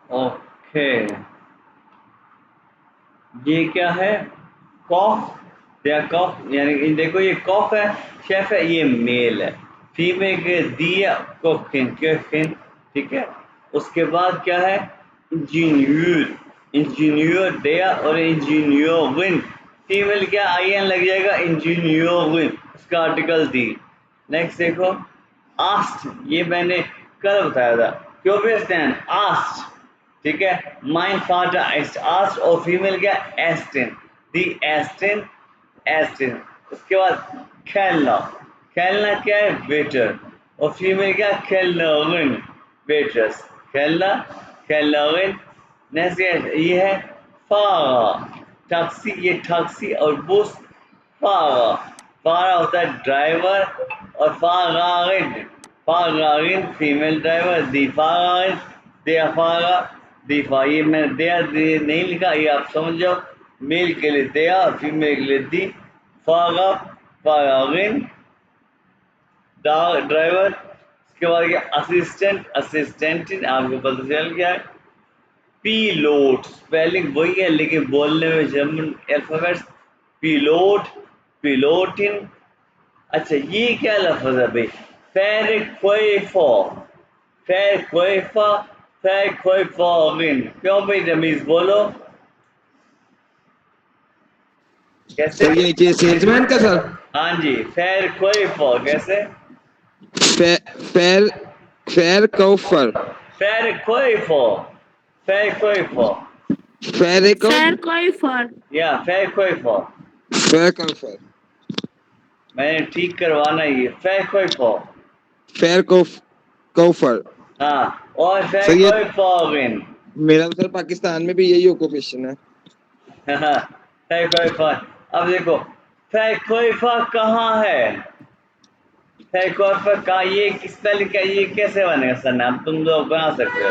Okay, ये क्या है? कॉफ, या कॉफ, यानी देखो ये कॉफ है, शेफ है, ये मेल है। फीमेल के दिया कोकिन कोकिन, ठीक है। उसके बाद क्या है? इंजीनियर, इंजीनियर दिया और इंजीनियरिंग, फीमेल क्या आई एन लग जाएगा, इंजीनियरिंग, उसका आर्टिकल दी। नेक्स्ट देखो, आस्ट, ये मैंने कल बताया था, क्यों भी स्टैंड आस्ट, ठीक है। माइन फादर इज आस्ट, और फीमेल क्या, एस्टिन, दी एस्टिन, एस्टिन। उसके बाद खेलना, खेलना क्या है, वेटर, और फीमेल क्या, खेलनरिन, वेटर्स, खेलना, खेलनरिन। नेक्स्ट ये है फारा, टैक्सी, ये टैक्सी और बस, फारा, फारा होता है ड्राइवर, और फारारिन, फारारिन फीमेल ड्राइवर, दी फारारिन, दे फारा, दीफा, ये मैंने दया दे नहीं लिखा, ये आप समझ जाओ। मेल के लिए दया, फीमेल के लिए दी, फागा, फारागिन, ड्राइवर। उसके बाद क्या, असिस्टेंट, असिस्टेंट आपको पता चल गया है। पीलोट, स्पेलिंग वही है लेकिन बोलने में जर्मन अल्फाबेट्स, पीलोट, पिलोटिन। अच्छा ये क्या लफ्ज है भाई, फेरिक्वेफो, फेरिक्वेफा, फेरिक्वेफोरिन, क्यों भाई रमीज बोलो कैसे? सर ये सेल्समैन का सर। हाँ जी, फेरिक्वेफो कैसे? फे, फेर फेर कौफर। फेरिक्वेफो, फेरिक्वेफो, फेरिको Verkäufer. या फेरिक्वेफो, फेर कौफर, मैंने ठीक करवाना ही, फेरिक्वेफो। फेर कौफर। हाँ, और सर ये फेरिक्वेफोरिन। मेरा सर पाकिस्तान में भी यही ऑक्यूपेशन है। फेरिक्वेफो, अब देखो फेरिक्वेफो कहाँ है, फेरिक्वेफो का ये किस स्पेलिंग का, ये कैसे बनेगा सर नाम, तुम लोग बना सकते हो?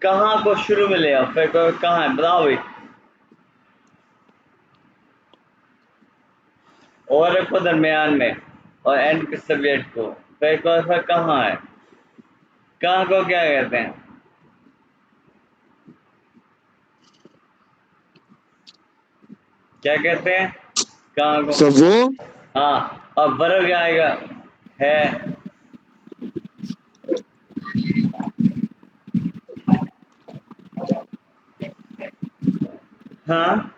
कहाँ को शुरू में ले आओ, फेरिक्वेफो कहाँ है बताओ भाई, और रखो दरमियान में, और एंड के सब्जेक्ट को। फेरिक्वेफो कहाँ है, कहाँ को क्या कहते हैं? क्या कहते हैं, कहाँ को? सर वो हाँ, अब वर्ब क्या आएगा, है, हाँ,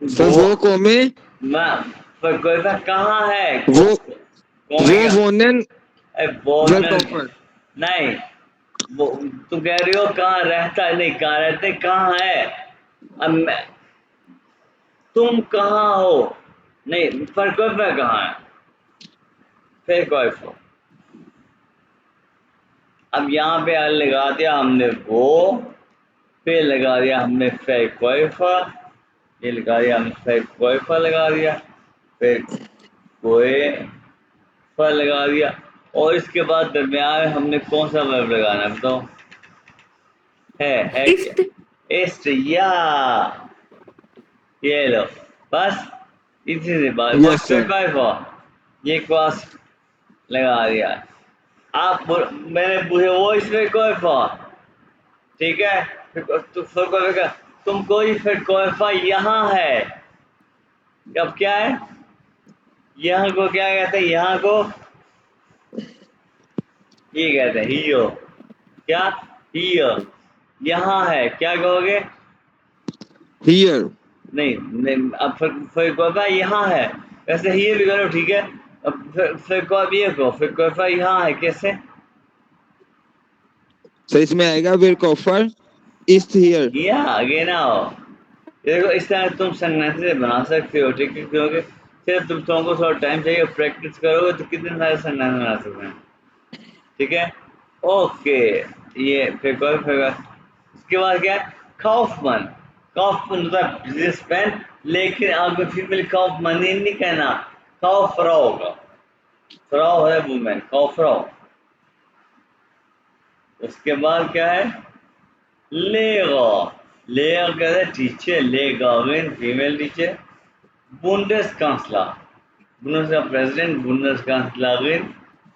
सर वो, वो कौमे फेरिक्वेफो कहाँ है, वो कौमे का, वोनेन वेर बोनन, कौफर। नहीं, वो तुम कह रही हो कहाँ रहता है, नहीं कहाँ रहते, कहाँ है। अब तुम कहाँ हो, नहीं, फेरिक्वेफो कहाँ है, फेरिक्वेफो। अब यहाँ पे लगा दिया हमने वो, फिर लगा दिया हमने फेरिक्वेफो, ये लगा दिया हमने फेरिक्वेफो लगा दिया, फिर कोएफा लगा दिया, और इसके बाद दरमियान में हमने कौन सा वर्ब लगाना है बताओ? है क्या? Ist. इस्ट, या ये लो, बस इसी से बात, यस सर। ये क्लास लगा दिया। आप मैंने पूछे वो इसमें कोई ठीक है, तुम कोई फिर कोई यहाँ है, अब क्या है, यहाँ को क्या कहते हैं, यहाँ को ये कहते हैं हियो, क्या, हियो, यहाँ है, क्या कहोगे? हियर नहीं, नहीं, अब फिर कोई यहाँ है, वैसे हियर भी करो ठीक है। अब फिर कोई ये कहो, फिर कोई यहाँ है कैसे? सर इसमें आएगा वेर कौफर इस्ट हियर। या आगे ना हो, देखो इस तरह तुम सेंटेंसेस बना सकते हो, ठीक है, क्योंकि सिर्फ तुमको थोड़ा टाइम चाहिए, प्रैक्टिस करोगे तो कितने सारे सेंटेंस बना सकते हैं, ठीक है। ओके, ये फिर उसके बाद क्या है, काउफमैन, काउफमैन होता है बिजनेसमैन, लेकिन आपको फीमेल काउफमैन नहीं कहना, काउफ्राउ होगा, फ्राउ है वुमेन, काउफ्राउ। उसके बाद क्या है, लेगा, लेगा कहते हैं टीचर, लेगा फीमेल टीचर। बुंडेस कांसला, बुंडेस का प्रेसिडेंट, बुंडेस कांसलागिन,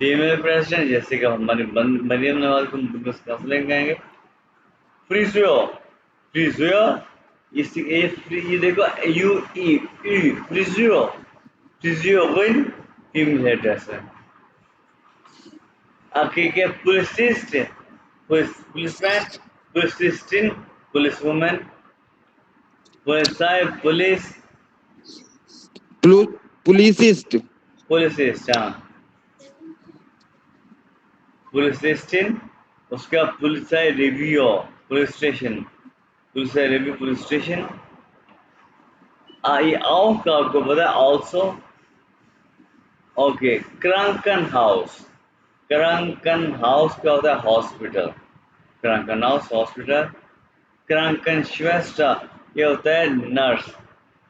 फीमेल प्रेसिडेंट जैसे कि मरियम नवाज को डिस्कस लेंगे। फ्रीजियो, फ्रीजियो, ये देखो यू ई ई फ्रीजियो, फ्रीजियो विन फीमेल हेडड्रेसर। आपके क्या पुलिसिस्ट, पुलिसमैन, पुलिसिस्टिन, police women, police police, Policist. पुलिसिस्ट, हाँ पुलिसिस्टिन। उसका पुलिस रिव्यू, पुलिस स्टेशन, पुलिस रिव्यू, पुलिस स्टेशन। ये आओ का आपको पता है ऑल्सो। ओके, क्रंकन हाउस, क्रंकन हाउस क्या होता है? हॉस्पिटल, क्रंकन हाउस हॉस्पिटल। क्रंकनश्वेस्टर ये होता है नर्स,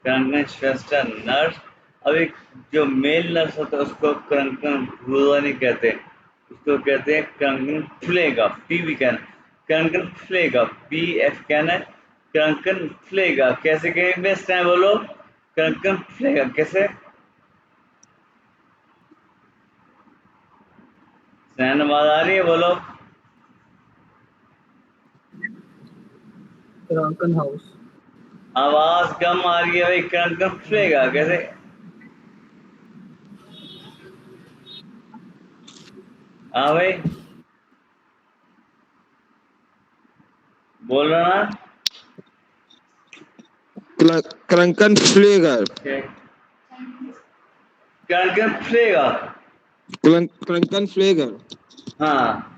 क्रंकनश्वेस्टर नर्स। अब एक जो मेल नर्स होता है उसको क्रंकन फ्लूजा नहीं कहते, उसको कहते हैं क्रंकन फ्लेगा, पी भी कहना, क्रंकन फ्लेगा, पी एफ कहना, क्रंकन फ्लेगा। कैसे कहेंगे इस टाइम बोलो, क्रंकन फ्लेगा कैसे? स्नैन आवाज आ रही है बोलो। क्रंकन हाउस। आवाज कम आ रही है भाई, क्रंकन फ्लेगा कैसे? हाँ भाई बोल रहा ना। Krankenpfleger. क्रंकन फ्लेगा, Krankenpfleger. हाँ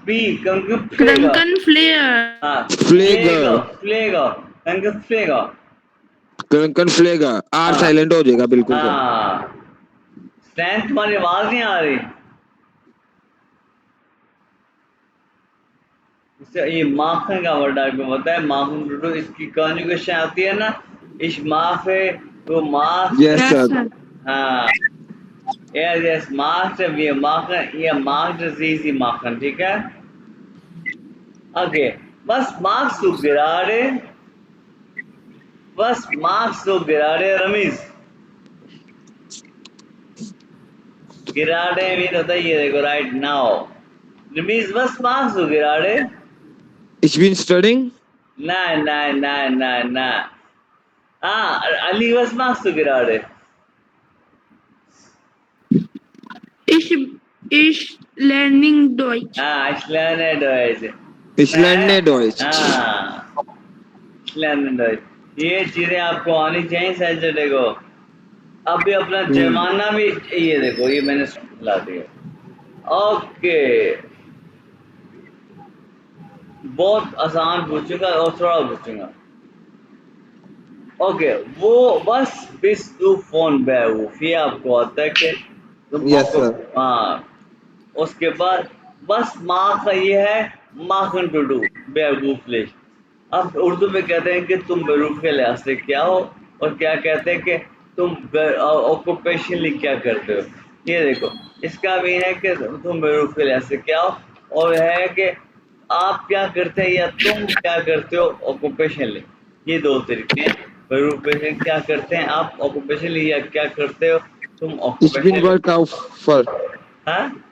बी क्रंकन फ्लेगा, क्रंकन फ्लेयर। हाँ फ्लेगा, Pfleger. फ्लेगा, क्रंकन फ्लेगा। Krankenpfleger. R हाँ साइलेंट हो जाएगा बिल्कुल सर। हाँ, स्टैन तुम्हारी आवाज नहीं आ रही। ये माखन का वर्ड आपको पता है, माखन टूटू, इसकी कॉन्जुगेशन आती है ना, इश माफ है वो माफ। Yes yes sir. सर। हाँ यस यस, मार्क्स ये माखन, ये मार्क्स इजी माखन, ठीक है। ओके, बस मार्क्स को गिरा रहे, बस मार्क्स को गिरा रहे रमीज, गिरा रहे मीन होता है ये देखो राइट नाउ, रमीज बस मार्क्स को गिरा रहे। Ich bin studying. ना ना ना ना ना, हाँ अली बस मार्क्स को गिरा रहे। Ich, ich learning Deutsch. हाँ इस्लाने डोइज, Ich lerne Deutsch. हाँ इस्लाने डोइज। ये चीजें आपको आनी चाहिए सैटरडे को। अभी अपना जुर्माना भी ये देखो, ये मैंने ला दिया। ओके, बहुत आसान पूछूंगा और थोड़ा पूछूंगा। ओके, वो बस बिस्तु फोन बेवकूफ, ये आपको आता है कि तुम Yes आपको, sir. हाँ उसके बाद बस माँ का ये है माखन टू बेवकूफ लिस्ट। अब उर्दू में कहते हैं कि तुम बेवकूफ के लिहाज से क्या हो, और क्या कहते हैं कि तुम ऑक्यूपेशनली क्या करते हो। ये देखो, इसका भी है कि तुम बेवकूफ के लिहाज से क्या हो, और है कि आप क्या करते हैं या तुम क्या करते हो ऑक्यूपेशनली। ये दो तरीके हैं, बेवकूफ क्या करते हैं आप ऑक्यूपेशनली, या क्या करते हो तुम Ich bin ऑक्यूपेशनली। Workaufer. हाँ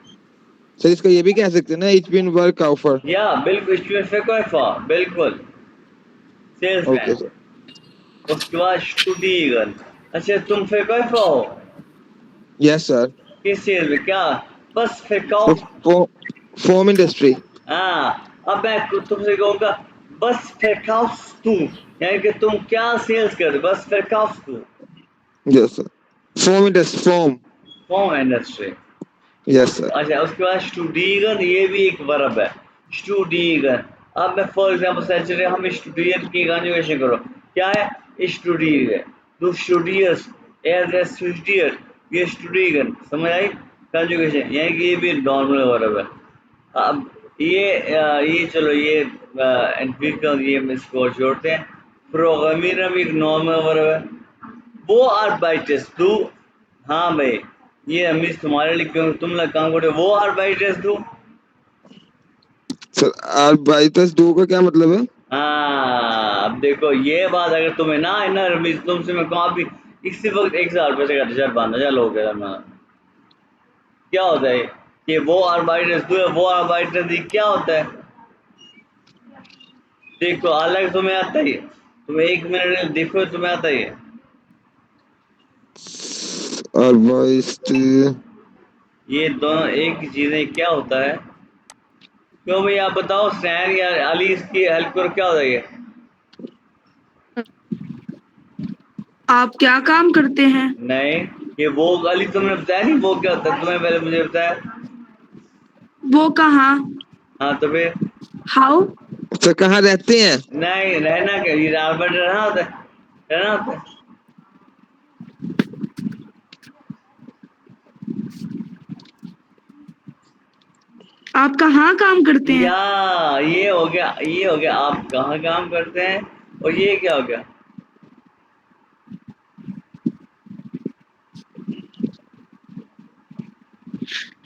सर इसका ये भी कह सकते हैं ना, Ich bin Workaufer. या बिल्कुल, बिल्कुल Okay सेल्समैन। sir. उसके बाद स्टूडिगन। अच्छा तुम फिरकौफा हो Yes sir. किस चीज में, क्या? बस फिरकाउ। For, for Foam industry. हाँ, अब मैं तुमसे कहूँगा बस फिरकाउस तू, यानी कि तुम क्या सेल्स कर, बस फिरकाउस तू। Yes sir. Foam industry. Foam. Form industry. Yes sir. अच्छा उसके बाद स्टूडिगन, ये भी एक वर्ब है, स्टूडिगन। अब मैं फॉर एग्जाम्पल सैचुरे, हम स्टूडियन की कॉन्जुगेशन करो, क्या है? स्टूडियर, दो स्टूडियस, एज ए स्टूडियर, ये स्टूडिगन, समझ आई कॉन्जुगेशन, यानी कि ये भी नॉर्मल वर्ब है। अब ये चलो ये ये हम इसको जोड़ते हैं। प्रोग्रामिंग भी एक नॉर्मल वर्ब है। वो आर्बाइटस तू, हाँ भाई ये अमीर तुम्हारे लिए क्यों, तुम लोग काम करो, वो आर्बाइटस तू। सर आर्बाइटस दो का क्या मतलब है? हाँ अब देखो, ये बात अगर तुम्हें ना है ना रमीज, तुमसे मैं कहूँ अभी इसी वक्त 1,000 रुपये से 1,000 12,000 हो गया ना, क्या होता है? ये वो आर्बाइटर वो आर्बाइटर दी क्या होता है? देखो अलग तुम्हें आता ही है, तुम 1 मिनट देखो तुम्हें आता ही है। Arbeit. ये दोनों एक ही चीज है, क्या होता है? क्यों भाई आप बताओ, सैन या अली इसकी हेल्प करो, क्या होता है ये? आप क्या काम करते हैं? नहीं, ये वो अली तुमने बताया नहीं, वो क्या होता है तुम्हें पहले मुझे बताया। वो कहाँ? हाँ तो फिर हाउ? तो कहाँ रहते हैं? नहीं, रहना क्या, ये आर्बाइटर रहना होता है, रहना होता है। आप कहाँ काम करते हैं? या ये हो गया, ये हो गया आप कहाँ काम करते हैं, और ये क्या हो गया?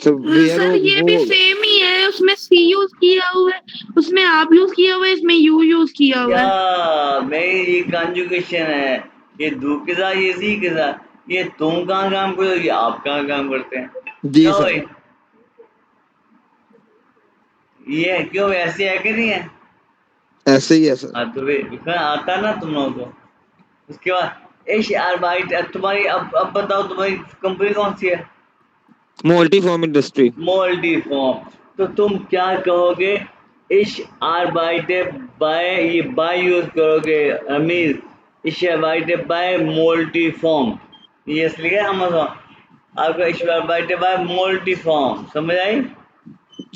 तो where सर ये भी वो सेम ही है, उसमें सी यूज किया हुआ है, उसमें आप यूज किया हुआ है, इसमें यू यूज किया हुआ है। क्या मैं, ये कंजुगेशन है, ये दू के साथ ये सी के साथ, ये तुम कहाँ काम करते हो, ये आप कहाँ काम करते हैं, जी क्या सर, भाई? ये क्यों ऐसे है कि नहीं है? ऐसे ही है सर। हाँ तो फिर लिखना आता ना तुम लोगों को। उसके बाद एश आर्बाइट, तुम्हारी अब बताओ तुम्हारी कंपनी कौन सी है? Multi form industry. मोल्डी फॉर्म। तो तुम क्या कहोगे? इश आर्बाइटे बाय, ये बाय यूज करोगे अमीर, इश आर्बाइटे बाय मोल्टी फॉर्म, ये इसलिए अमेज़न आपका इश आर्बाइटे बाय मोल्टी फॉर्म, समझ आई?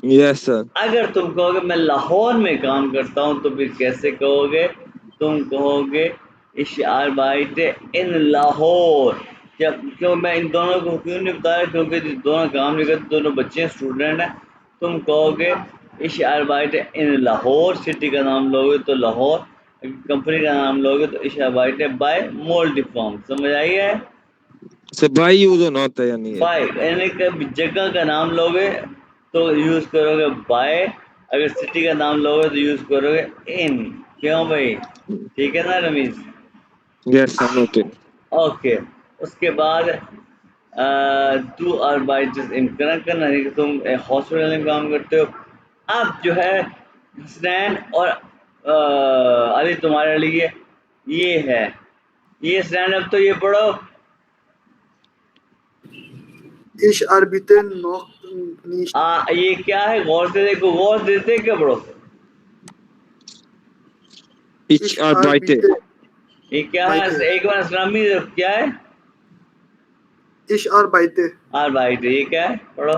Yes sir. अगर तुम कहोगे मैं लाहौर में काम करता हूँ तो फिर कैसे कहोगे? तुम कहोगे इश आर्बाइटे इन लाहौर। जब क्यों मैं इन दोनों को क्यों नहीं बता रहा, क्योंकि दोनों काम नहीं करते, दोनों बच्चे स्टूडेंट हैं। तुम कहोगे इश आर्बाइटे इन लाहौर, सिटी का नाम लोगे तो लाहौर, कंपनी का नाम लोगे तो इश आर्बाइटे बाय मोल्टीफॉर्म, समझ आई है? सर बाई यूज होना होता है यानी ये। बाय यानी कि जगह का नाम लोगे तो यूज करोगे बाय, अगर सिटी का नाम लोगे तो यूज करोगे इन। क्यों भाई? ठीक है ना Ramiz? Yes sir, noted. Okay. उसके बाद टू आर्बाइटर्स इन करना है कि तुम हॉस्पिटल में काम करते हो। अब जो है हसनैन और अली तुम्हारे लिए ये है, ये स्टैंड अप तो ये पढ़ो। Ich arbeite noch nicht. ये क्या है, गौर से देखो, गौर से देते क्या पढ़ो? Etch Ich आर्बाइटे। arbeite ये क्या है? weiter. एक बार इस्लामी क्या है? Ich arbeite. और भाई तो ये क्या है, पढ़ो।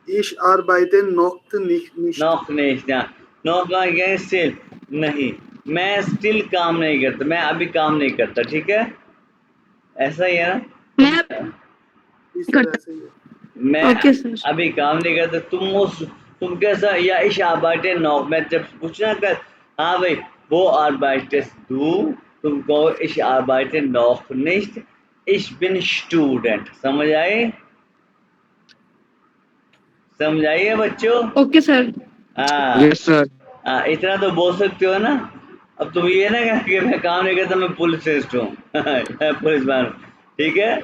Ich arbeite noch nicht. नौक नहीं, नौक का क्या है? स्टिल नहीं, मैं स्टिल काम नहीं करता, मैं अभी काम नहीं करता, ठीक है, ऐसा ही है ना? मैं इस तरह से है। मैं ओके सर। अभी काम नहीं करता, तुम कैसा, या इश आर्बाइटे नौक, मैं जब पूछना कर, हाँ भाई वो आर्बाइटेस du, तुम कहो इश आर्बाइटे नौक nicht, ich bin स्टूडेंट, समझ आए? समझ आइए बच्चों? Okay sir. हाँ यस सर। हाँ, इतना तो बोल सकते हो ना। अब तुम ये ना कह कि मैं काम नहीं करता, मैं पुलिसिस्ट हूँ मैं पुलिस मैन हूँ, ठीक है?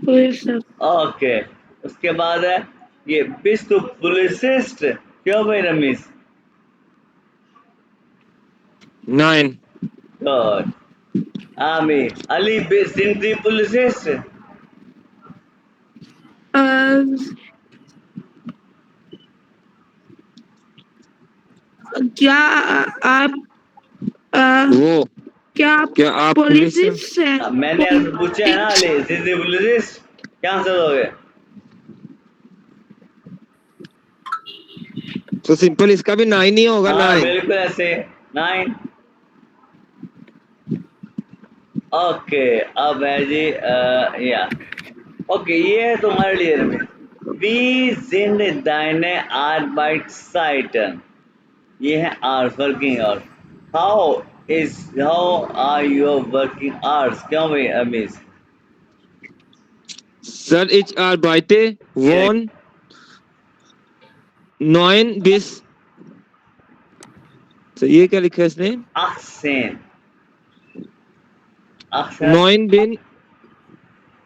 Yes sir. ओके। उसके बाद है ये बिस्तु पुलिसिस्ट, क्यों भाई रमीज? 9। गुड। आमी अली सिंधी पुलिसिस्ट। क्या आप अ, वो क्या आप क्या आप पुलिस हैं? पुलिस हैं? मैंने आंसर पूछा है ना, अली सिंधी पुलिसिस्ट, क्या आंसर दोगे? तो सिंपल इसका भी 9 ही होगा, हाँ 9। बिल्कुल ऐसे, 9। ओके। अब है जी या ओके, ये है तुम्हारे लिए रमेश। वी sind deine Arbeitszeiten, ये है hours, working hours. How are your working hours, क्यों भाई रमेश? सर इच आर्बाइटे वन 9 bis। तो ये क्या लिखा है इसने? अक्सेन, अक्सेन 9 bin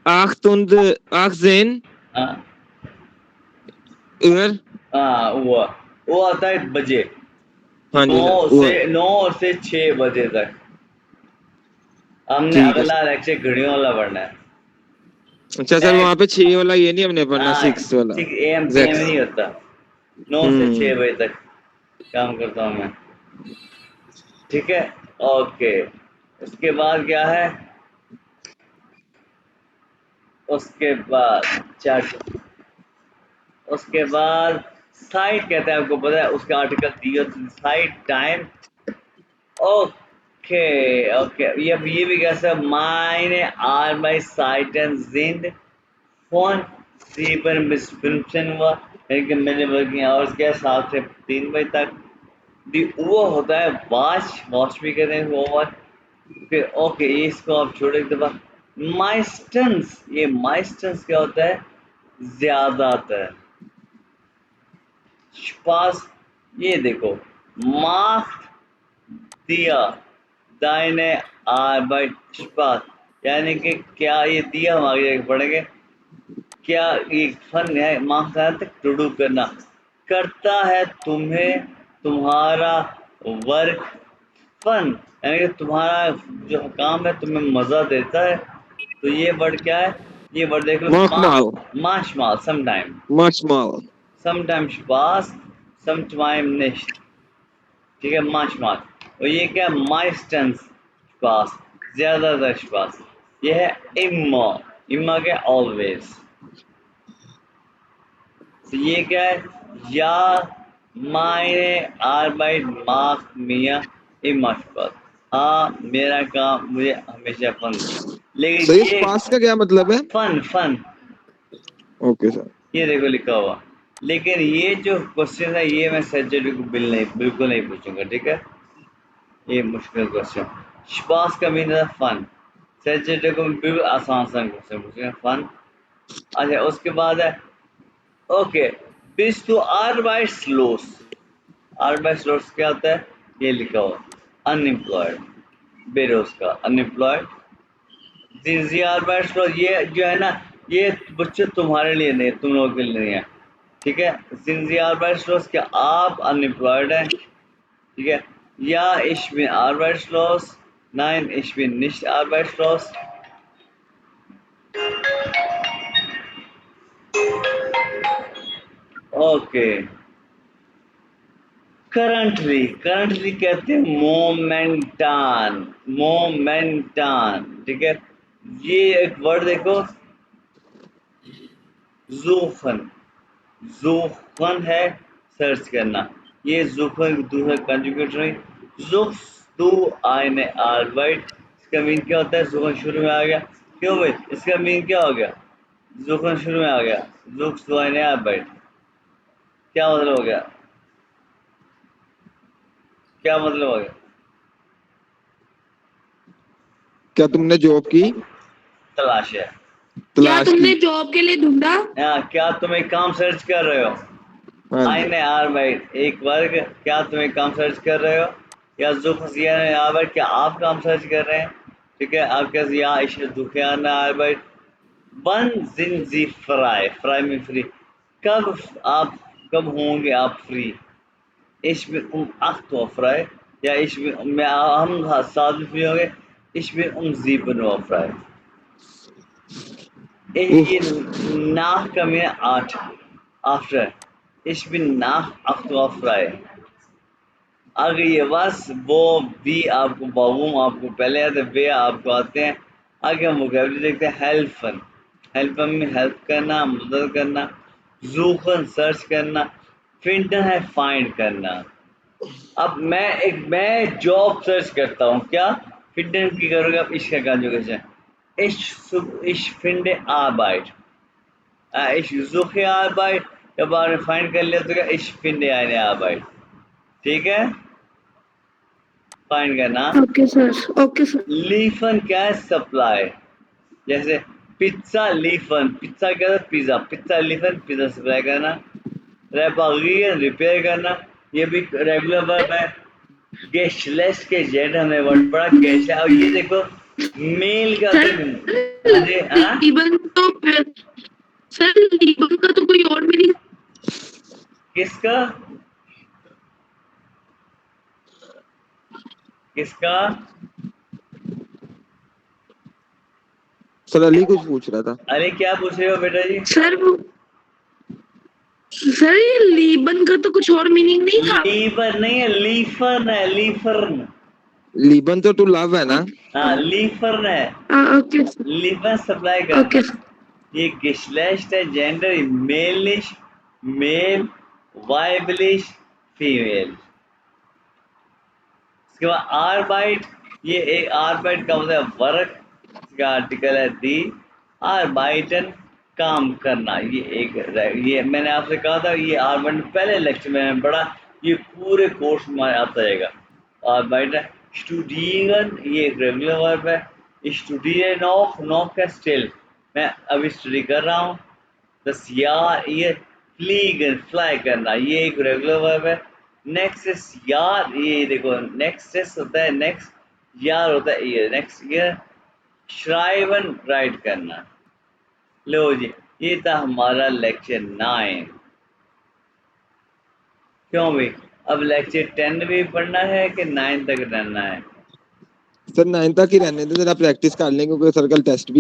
8 und 18 हाँ Uhr. हाँ, वो आता है बजे, हाँ जी सर, 9 से 6 बजे तक। हमने ठीक है अगला सर। लेक्चर घड़ियों वाला पढ़ना है। अच्छा सर, वहाँ पे 6 वाला ये नहीं हमने पढ़ना, हाँ 6 वाला। 6 AM जैक्स। नहीं होता, 9 से 6 बजे तक काम करता हूँ मैं, ठीक है। ओके, उसके बाद क्या है, उसके बाद चैट, उसके बाद साइट कहते हैं, आपको पता है उसका आर्टिकल दिया साइट टाइम। ओके ओके, ये भी कैसे, माइने Arbeitszeiten sind von 7 bis 15 हुआ, यानी कि मेरे वर्किंग आवर्स क्या है 7 से 3 बजे तक। दी वो होता है वॉच भी कहते हैं वो वॉच। फिर ओके, इसको आप छोड़ो एक दफा। माइस्टन्स, ये माइस्टन्स क्या होता है, ज्यादातर। पास, ये देखो, मार्क दिया दाइने आर्बाइट स्पास, यानी कि क्या, ये दिया हम आगे जाके पढ़ेंगे। क्या ये फन है, मार्क्स तक टू डू करना, करता है तुम्हें तुम्हारा वर्क फन, यानी कि तुम्हारा जो काम है तुम्हें मजा देता है। तो ये वर्ड क्या है, ये वर्ड देख लो, Manchmal. manchmal, Manchmal. Sometime Spaß, sometime nicht, ठीक है, manchmal। और ये क्या है, meistens Spaß, ज्यादातर Spaß। ये है immer, immer के always। तो ये क्या है, या meine Arbeit macht mir immer Spaß, हाँ मेरा काम मुझे हमेशा फन दे। सर, लेकिन इस ये पास का क्या मतलब है? Fun fun, okay sir. ये देखो लिखा हुआ। लेकिन ये जो क्वेश्चन है ये मैं सैटरडे को बिल्कुल नहीं पूछूंगा, ठीक है, ये मुश्किल क्वेश्चन। श्वास का मीन है फन, सैटरडे को मैं बिल्कुल आसान क्वेश्चन पूछूंगा, फन। अच्छा, उसके बाद है ओके, बिस टू आर्बाइट्सलोस, आर्बाइट्सलोस क्या होता है, ये लिखा हुआ, अनएम्प्लॉयड, बेरोजगार, अनएम्प्लॉयड। जी आर्बाइट्सलोस, ये जो है ना, ये बच्चे तुम्हारे लिए नहीं, तुम लोगों के लिए नहीं है, ठीक है। सिंजी आर्बाइट्सलोस, क्या आप अनएम्प्लॉयड हैं, ठीक है। या ich bin arbeitslos, nein ich bin nicht arbeitslos। Okay, currently, currently कहते हैं मोमेंटान, मोमेंटान, ठीक है। ये एक वर्ड देखो, जूफन, जूफन है, सर्च करना। ये जूफन दूसरा कंजुगेट नहीं, जुफ टू आइने आर्बाइट, इसका मीन क्या होता है, जूफन शुरू में आ गया, क्यों भाई, इसका मीन क्या हो गया, जूफन शुरू में आ गया, जुफ टू आइने आर्बाइट, क्या मतलब हो गया, क्या मतलब हो गया, क्या तुमने जॉब की तलाश है। क्या तलाश तुमने की? जॉब के लिए ढूंढा? क्या तुम एक काम सर्च कर रहे हो, हाँ जी। आइने आर्बाइट एक वर्ग, क्या तुम एक काम सर्च कर रहे हो, या जुफ यानी आर्बाइट, क्या आप काम सर्च कर रहे हैं, ठीक है। आपके या इश दुखियाना आर्बाइट, वन जिन जी फ्राई, फ्राई में फ्री, कब आप, कब होंगे आप फ्री, इश में अख्त फ्राई, या इश में हम साथ में फ्री होंगे, इश में जी बनो फ्राई। उफ। ये nach का mean 8, after, ich bin nach 8 Uhr frei। अगर ये बस वो भी आपको बावूम आपको पहले आते, वे आपको आते हैं। आगे हम वोकैबुलरी देखते हैं, हेल्पन, हेल्पन में हेल्प करना, मदद करना, जूफन सर्च करना, फिंडन है फाइंड करना। अब मैं जॉब सर्च करता हूँ, क्या फिंडन की करोगे आप, इसका conjugation, ich finde Arbeit, ich suche Arbeit, जब आपने फाइंड कर लिया तो क्या, ich finde eine Arbeit, ठीक है, फाइंड करना। Okay sir, okay sir. लीफन क्या है, सप्लाई, जैसे पिज्जा लीफन, पिज्जा क्या है, पिज्जा, पिज्जा लीफन, पिज्जा सप्लाई करना। रेपागियन रिपेयर करना, ये भी रेगुलर वर्ब है। गेस्टलेस के जेड हमने वर्ड पढ़ा, गेस्ट, और ये देखो मेल का सर हाँ जी, हाँ? लीबन तो सर लीबन का तो कोई और मीनिंग किसका किसका सर अली कुछ पूछ रहा था। अरे क्या पूछ रहे हो बेटा जी? सर ये लीबन का तो कुछ और मीनिंग नहीं था। लीबर नहीं है, लीफर्न है, लीफर्न। लीबन तो टू लव है ना। हाँ लीफर्न है, ओके लीफर सप्लाई करना। ओके ये गिश्लेष्ट है, जेंडर मेलिश, मेल, वाइबलिश, फीमेल। इसके बाद आर्बाइट, ये एक आर्बाइट का मतलब वर्क, इसका आर्टिकल है दी। आर्बाइटन काम करना, ये मैंने आपसे कहा था, ये आर्बाइट पहले लेक्चर में मैंने पढ़ा, ये पूरे कोर्स में आता रहेगा। आर्बाइटन स्टूडियन, ये एक रेगुलर वर्ब है। स्टूडियन ऑफ, नॉक है स्टिल, मैं अभी स्टडी कर रहा हूँ। दस यार, ये फ्लीगन फ्लाई करना, ये एक रेगुलर वर्ब है। नेक्स्ट इज यार, ये देखो नेक्स्ट इज होता है नेक्स्ट, यार होता है ईयर, नेक्स्ट ईयर। श्राइवन राइट करना। लो जी, ये था हमारा लेक्चर 9। क्यों भाई, अब लेक्चर 10 भी पढ़ना है कि 9 तक रहना है? सर 9 तक ही रहने दे, जरा प्रैक्टिस कर लेंगे क्योंकि सर कल टेस्ट भी